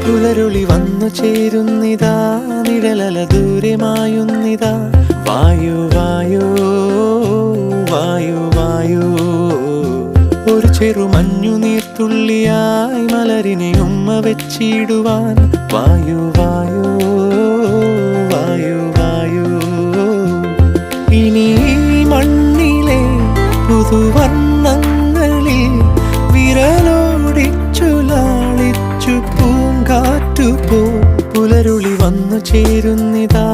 പുലരുളി വന്നു ചേരുന്നിതാ, നിഴലല ദൂരെ മായുന്നിതാ. വായു വായു വായു വായു, ഒരു ചെറു മഞ്ഞു നീർത്തുള്ളിയായി മലരിനെ ഉമ്മ വെച്ചിടുവാൻ. വായു വായു വായു വായു, ഇനി മണ്ണിലെ പുതുവർണ്ണങ്ങളിൽ വിരലോടിച്ചു ലാളിച്ചു പൂങ്കാറ്റുപോ. പുലരുളി വന്നു ചേരുന്നിതാ,